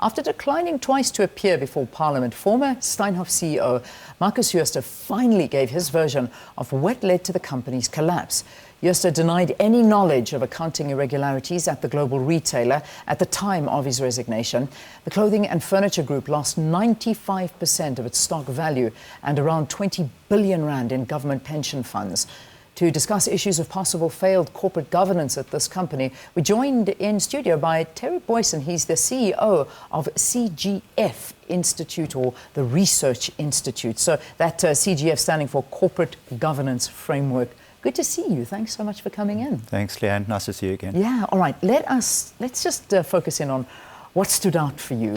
After declining twice to appear before Parliament, former Steinhoff CEO Markus Jooste finally gave his version of what led to the company's collapse. Jooste denied any knowledge of accounting irregularities at the global retailer at the time of his resignation. The clothing and furniture group lost 95% of its stock value and around 20 billion rand in government pension funds. To discuss issues of possible failed corporate governance at this company, we're joined in studio by Terry Booysen. He's the CEO of CGF Institute, or the Research Institute. So that CGF standing for Corporate Governance Framework. Good to see you. Thanks so much for coming in. Thanks, Leanne. Nice to see you again. Yeah, all right. Let's just focus in on what stood out for you.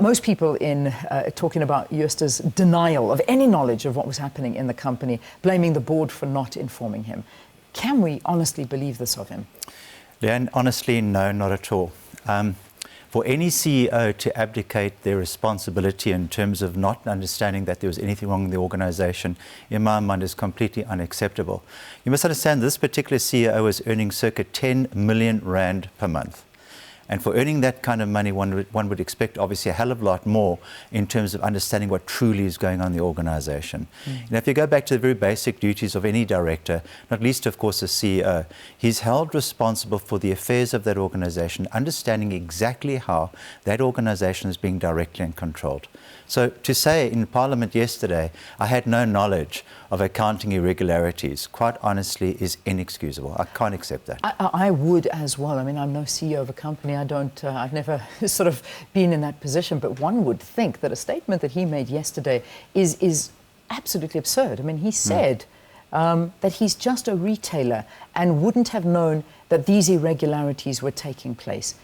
Most people in talking about Jooste's denial of any knowledge of what was happening in the company, blaming the board for not informing him. Can we honestly believe this of him? Leanne, honestly, no, not at all. For any CEO to abdicate their responsibility in terms of not understanding that there was anything wrong in the organisation, in my mind, is completely unacceptable. You must understand this particular CEO was earning circa 10 million rand per month. And for earning that kind of money, one would expect obviously a hell of a lot more in terms of understanding what truly is going on in the organisation. Now, if you go back to the very basic duties of any director, not least of course the CEO, he's held responsible for the affairs of that organisation, understanding exactly how that organisation is being directly and controlled. So to say in Parliament yesterday, I had no knowledge of accounting irregularities, quite honestly, is inexcusable. I can't accept that. I would as well. I mean, I'm no CEO of a company. I've never sort of been in that position, but one would think that a statement that he made yesterday is absolutely absurd. I mean, he said that he's just a retailer and wouldn't have known that these irregularities were taking place.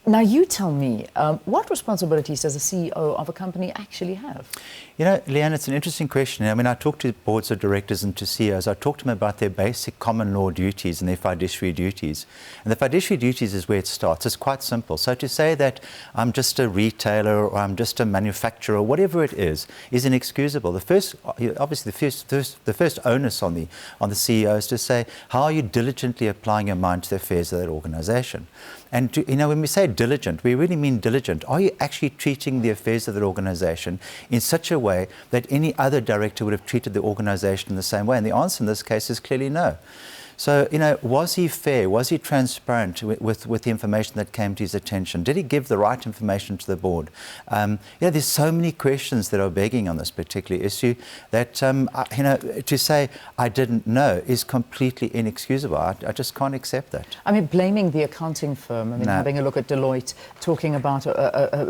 Now, you tell me, what responsibilities does a CEO of a company actually have? You know, Leanne, it's an interesting question. I mean, I talk to boards of directors and to CEOs. I talk to them about their basic common law duties and their fiduciary duties. And the fiduciary duties is where it starts. It's quite simple. So to say that I'm just a retailer or I'm just a manufacturer, whatever it is inexcusable. The first onus on the CEO is to say, how are you diligently applying your mind to the affairs of that organisation? And when we say diligent, we really mean diligent. Are you actually treating the affairs of that organisation in such a way that any other director would have treated the organisation in the same way? And the answer in this case is clearly no. So, was he fair? Was he transparent with the information that came to his attention? Did he give the right information to the board? There's so many questions that are begging on this particular issue that, to say I didn't know is completely inexcusable. I just can't accept that. I mean, blaming the accounting firm, having a look at Deloitte, talking about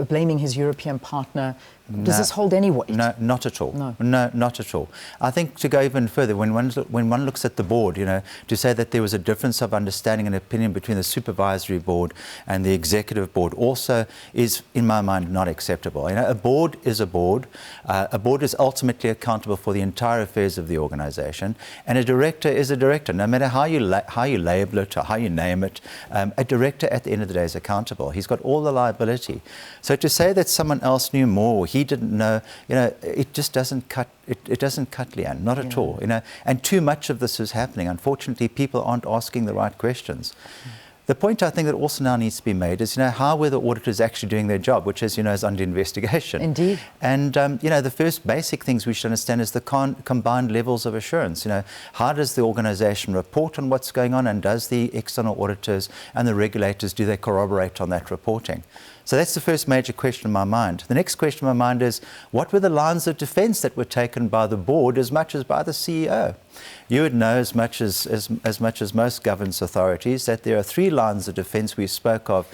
blaming his European partner. Does this hold any weight? No, not at all. No, not at all. I think to go even further, when one looks at the board, to say that there was a difference of understanding and opinion between the supervisory board and the executive board also is, in my mind, not acceptable. A board is a board. A board is ultimately accountable for the entire affairs of the organisation, and a director is a director. No matter how you label it or how you name it, a director at the end of the day is accountable. He's got all the liability. So to say that someone else knew more, he didn't know, it just doesn't cut. It doesn't cut, Leanne, not at all. And too much of this is happening. Unfortunately, people aren't asking the right questions. The point I think that also now needs to be made is, how were the auditors actually doing their job, which, as you know, is under investigation. Indeed. And, the first basic things we should understand is the combined levels of assurance. How does the organisation report on what's going on, and does the external auditors and the regulators, do they corroborate on that reporting? So that's the first major question in my mind. The next question in my mind is, what were the lines of defence that were taken by the board as much as by the CEO? You would know as much as most governance authorities that there are 3 lines of defence we spoke of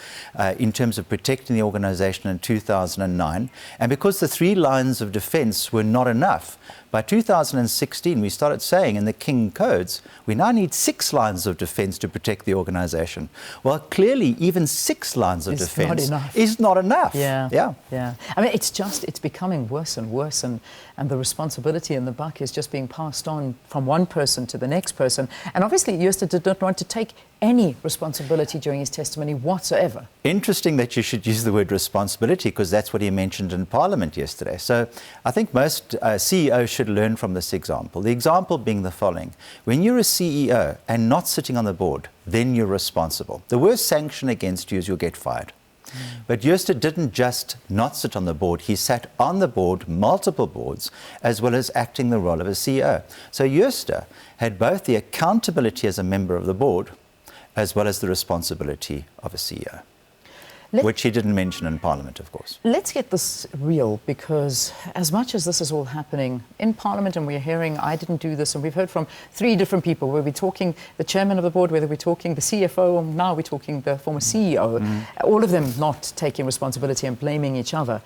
in terms of protecting the organisation in 2009. And because the 3 lines of defence were not enough, by 2016 we started saying in the King Codes, we now need 6 lines of defence to protect the organisation. Well, clearly even 6 lines of defence is not enough. Yeah. I mean, it's becoming worse and worse, and the responsibility and the buck is just being passed on from one person to the next person. And obviously, Jooste did not want to take any responsibility during his testimony whatsoever. Interesting that you should use the word responsibility, because that's what he mentioned in Parliament yesterday. So I think most CEOs should learn from this example. The example being the following. When you're a CEO and not sitting on the board, then you're responsible. The worst sanction against you is you'll get fired. But Jooste didn't just not sit on the board, he sat on the board, multiple boards, as well as acting the role of a CEO. So Jooste had both the accountability as a member of the board, as well as the responsibility of a CEO. Which he didn't mention in Parliament, of course. Let's get this real, because as much as this is all happening in Parliament and we're hearing, I didn't do this, and we've heard from 3 different people, where we're talking the chairman of the board, whether we're talking the CFO, and now we're talking the former CEO, all of them not taking responsibility and blaming each other.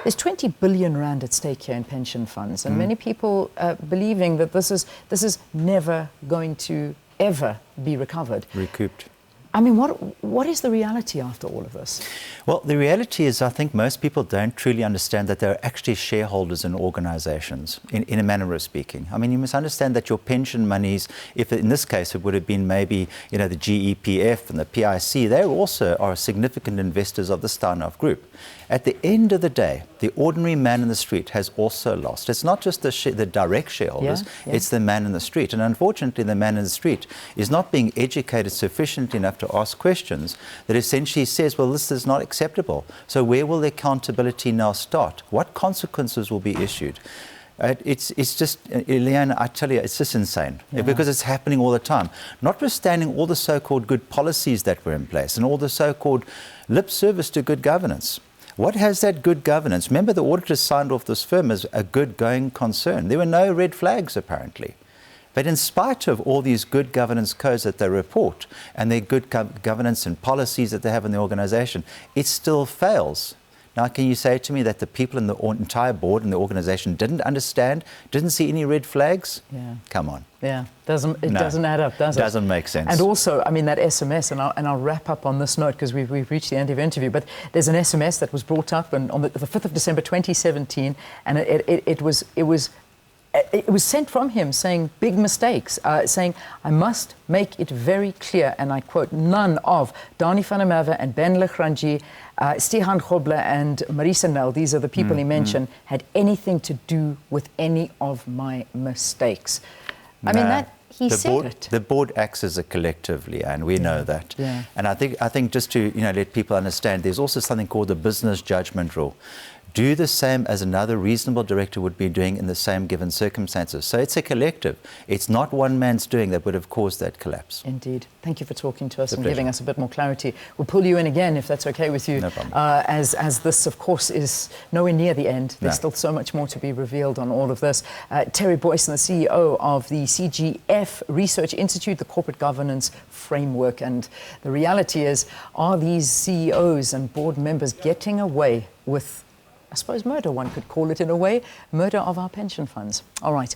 There's 20 billion rand at stake here in pension funds, and many people believing that this is never going to ever be recovered. Recouped. I mean, what is the reality after all of this? Well, the reality is I think most people don't truly understand that there are actually shareholders in organizations, in a manner of speaking. I mean, you must understand that your pension monies, if in this case it would have been maybe, the GEPF and the PIC, they also are significant investors of the Steinhoff Group. At the end of the day, the ordinary man in the street has also lost. It's not just the direct shareholders, it's the man in the street. And unfortunately, the man in the street is not being educated sufficiently enough to ask questions that essentially says, well, this is not acceptable. So where will the accountability now start? What consequences will be issued? It's just, Leanne, I tell you, it's just insane, because it's happening all the time. Notwithstanding all the so-called good policies that were in place and all the so-called lip service to good governance. What has that good governance? Remember, the auditors signed off this firm as a good going concern. There were no red flags, apparently. But in spite of all these good governance codes that they report and their good governance and policies that they have in the organization, it still fails. Now, can you say to me that the people in the entire board and the organization didn't understand, didn't see any red flags? Yeah. Come on. Yeah, doesn't add up, does it? Doesn't make sense. And also, I mean, that SMS, and I'll wrap up on this note because we've reached the end of the interview, but there's an SMS that was brought up on the 5th of December 2017, and it was sent from him saying big mistakes, saying, I must make it very clear, and I quote, none of Dani van der Merwe and Ben Legrangie, Stihan Gobler and Marisa Nel, these are the people he mentioned, had anything to do with any of my mistakes. I mean, that he said it. The board acts as a collective, and we know that. Yeah. And I think just to let people understand, there's also something called the business judgment rule. Do the same as another reasonable director would be doing in the same given circumstances. So it's a collective. It's not one man's doing that would have caused that collapse. Indeed. Thank you for talking to us and pleasure. giving us a bit more clarity. We'll pull you in again if that's okay with you. No problem. As this, of course, is nowhere near the end. There's still so much more to be revealed on all of this. Terry Booysen, the CEO of the CGF Research Institute, the corporate governance framework. And the reality is, are these CEOs and board members getting away with, I suppose, murder, one could call it in a way, murder of our pension funds? All right.